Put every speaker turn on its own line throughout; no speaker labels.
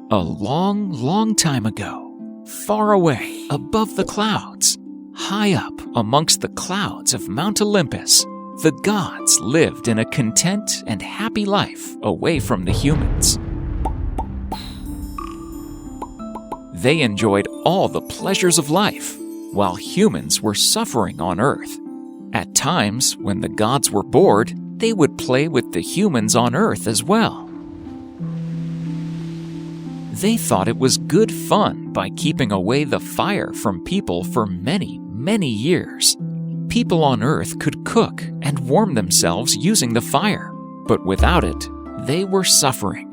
A long, long time ago, far away above the clouds, high up amongst the clouds of Mount Olympus, the gods lived in a content and happy life away from the humans. They enjoyed all the pleasures of life, while humans were suffering on Earth. At times, when the gods were bored, they would play with the humans on Earth as well. They thought it was good fun by keeping away the fire from people for many, many years. People on Earth could cook and warm themselves using the fire, but without it, they were suffering.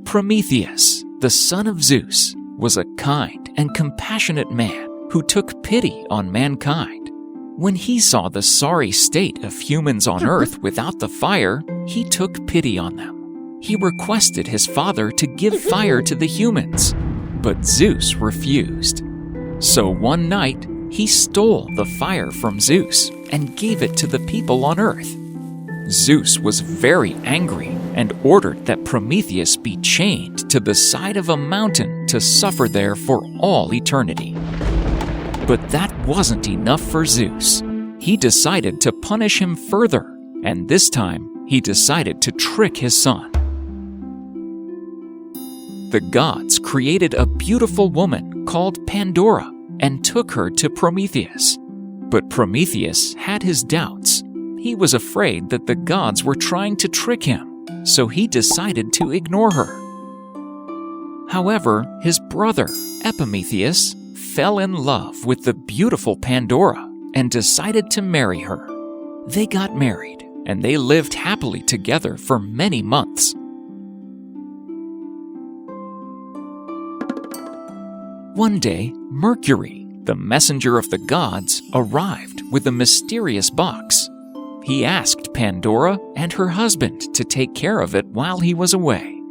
Prometheus, the son of Zeus, was a kind and compassionate man who took pity on mankind. When he saw the sorry state of humans on Earth without the fire, he took pity on them. He requested his father to give fire to the humans, but Zeus refused. So one night, he stole the fire from Zeus and gave it to the people on Earth. Zeus was very angry and ordered that Prometheus be chained to the side of a mountain to suffer there for all eternity. But that wasn't enough for Zeus. He decided to punish him further, and this time he decided to trick his son. The gods created a beautiful woman called Pandora and took her to Prometheus. But Prometheus had his doubts. He was afraid that the gods were trying to trick him, so he decided to ignore her. However, his brother, Epimetheus, fell in love with the beautiful Pandora and decided to marry her. They got married, and they lived happily together for many months. One day, Mercury, the messenger of the gods, arrived with a mysterious box. He asked Pandora and her husband to take care of it while he was away.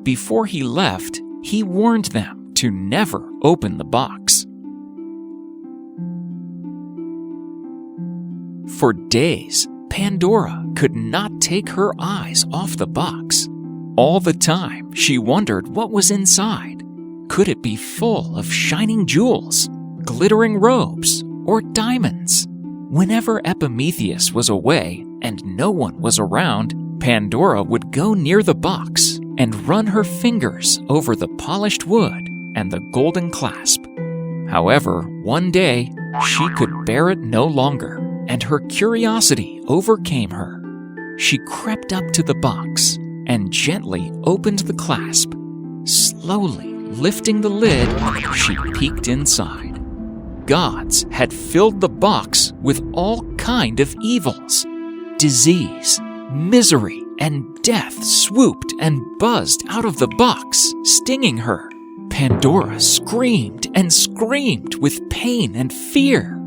Before he left, he warned them to never open the box. For days, Pandora could not take her eyes off the box. All the time, she wondered what was inside. Could it be full of shining jewels, glittering robes, or diamonds? Whenever Epimetheus was away and no one was around, Pandora would go near the box and run her fingers over the polished wood and the golden clasp. However, one day, she could bear it no longer, and her curiosity overcame her. She crept up to the box and gently opened the clasp. Slowly lifting the lid, she peeked inside. Gods had filled the box with all kind of evils. Disease, misery, and death swooped and buzzed out of the box, stinging her. Pandora screamed and screamed with pain and fear.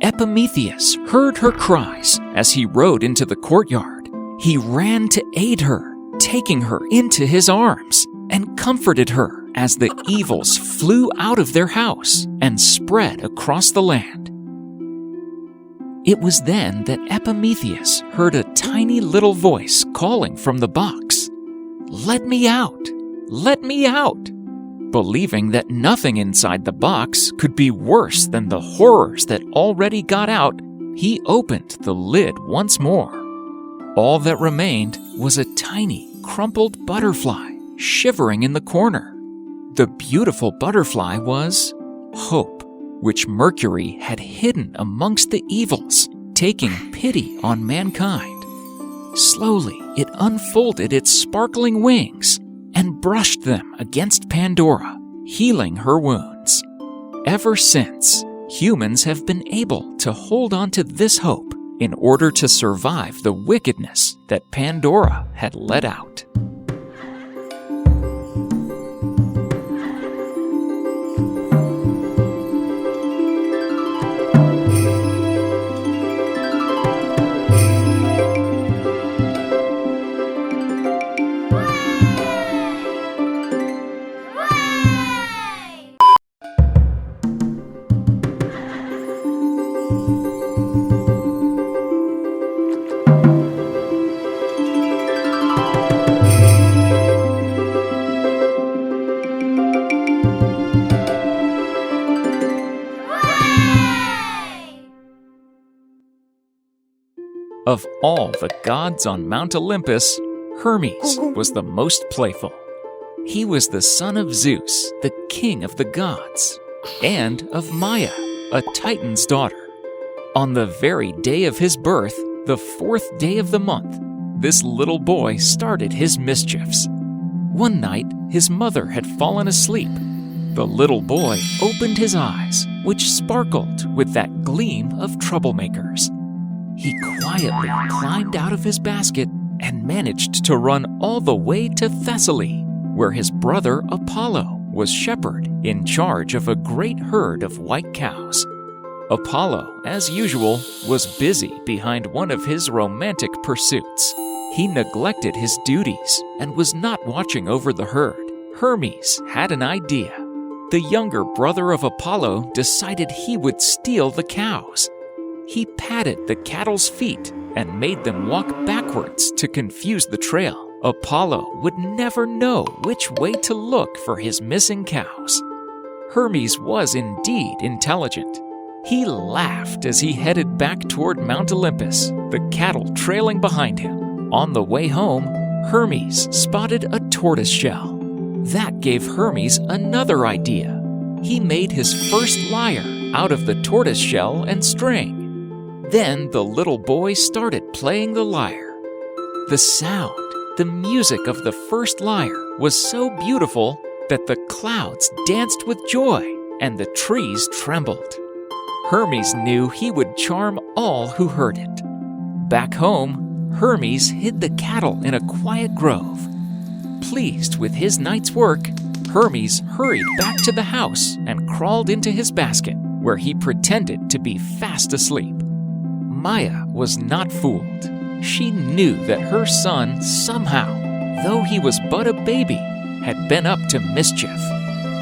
Epimetheus heard her cries as he rode into the courtyard. He ran to aid her, taking her into his arms, and comforted her as the evils flew out of their house and spread across the land. It was then that Epimetheus heard a tiny little voice calling from the box, "Let me out! Let me out!" Believing that nothing inside the box could be worse than the horrors that already got out, he opened the lid once more. All that remained was a tiny, crumpled butterfly shivering in the corner. The beautiful butterfly was hope, which Mercury had hidden amongst the evils, taking pity on mankind. Slowly, it unfolded its sparkling wings and brushed them against Pandora, healing her wounds. Ever since, humans have been able to hold on to this hope in order to survive the wickedness that Pandora had let out. Of all the gods on Mount Olympus, Hermes was the most playful. He was the son of Zeus, the king of the gods, and of Maia, a Titan's daughter. On the very day of his birth, the 4th day of the month, this little boy started his mischiefs. One night, his mother had fallen asleep. The little boy opened his eyes, which sparkled with that gleam of troublemakers. He quietly climbed out of his basket and managed to run all the way to Thessaly, where his brother Apollo was shepherd in charge of a great herd of white cows. Apollo, as usual, was busy behind one of his romantic pursuits. He neglected his duties and was not watching over the herd. Hermes had an idea. The younger brother of Apollo decided he would steal the cows. He patted the cattle's feet and made them walk backwards to confuse the trail. Apollo would never know which way to look for his missing cows. Hermes was indeed intelligent. He laughed as he headed back toward Mount Olympus, the cattle trailing behind him. On the way home, Hermes spotted a tortoise shell. That gave Hermes another idea. He made his first lyre out of the tortoise shell and string. Then the little boy started playing the lyre. The sound, the music of the first lyre was so beautiful that the clouds danced with joy and the trees trembled. Hermes knew he would charm all who heard it. Back home, Hermes hid the cattle in a quiet grove. Pleased with his night's work, Hermes hurried back to the house and crawled into his basket, where he pretended to be fast asleep. Maia was not fooled. She knew that her son somehow, though he was but a baby, had been up to mischief.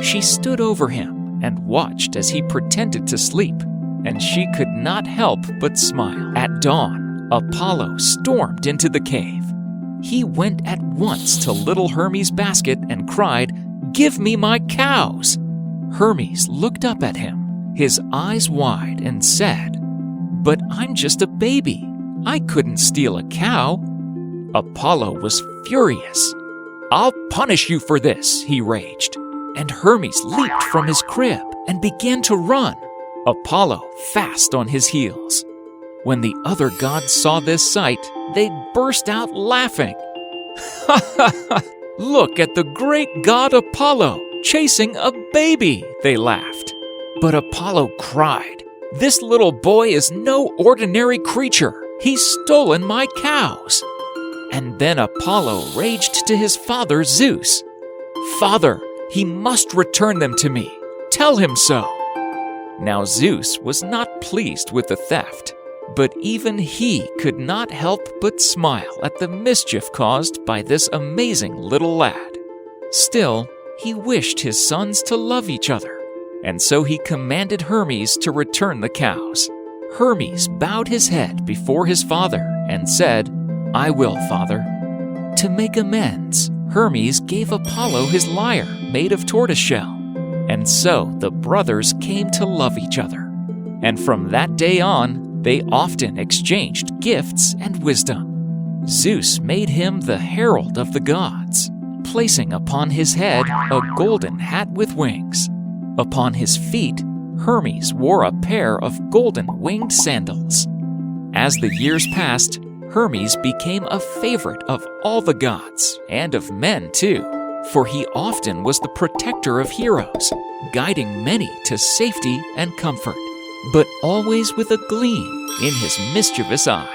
She stood over him and watched as he pretended to sleep, and she could not help but smile. At dawn, Apollo stormed into the cave. He went at once to little Hermes' basket and cried, "Give me my cows!" Hermes looked up at him, his eyes wide, and said, "But I'm just a baby. I couldn't steal a cow." Apollo was furious. "I'll punish you for this," he raged. And Hermes leaped from his crib and began to run, Apollo fast on his heels. When the other gods saw this sight, they burst out laughing. "Ha ha ha! Look at the great god Apollo chasing a baby," they laughed. But Apollo cried, "This little boy is no ordinary creature. He's stolen my cows." And then Apollo raged to his father Zeus. "Father, he must return them to me. Tell him so." Now Zeus was not pleased with the theft, but even he could not help but smile at the mischief caused by this amazing little lad. Still, he wished his sons to love each other, and so he commanded Hermes to return the cows. Hermes bowed his head before his father and said, "I will, father." To make amends, Hermes gave Apollo his lyre made of tortoiseshell, and so the brothers came to love each other. And from that day on, they often exchanged gifts and wisdom. Zeus made him the herald of the gods, placing upon his head a golden hat with wings. Upon his feet, Hermes wore a pair of golden winged sandals. As the years passed, Hermes became a favorite of all the gods, and of men too, for he often was the protector of heroes, guiding many to safety and comfort, but always with a gleam in his mischievous eye.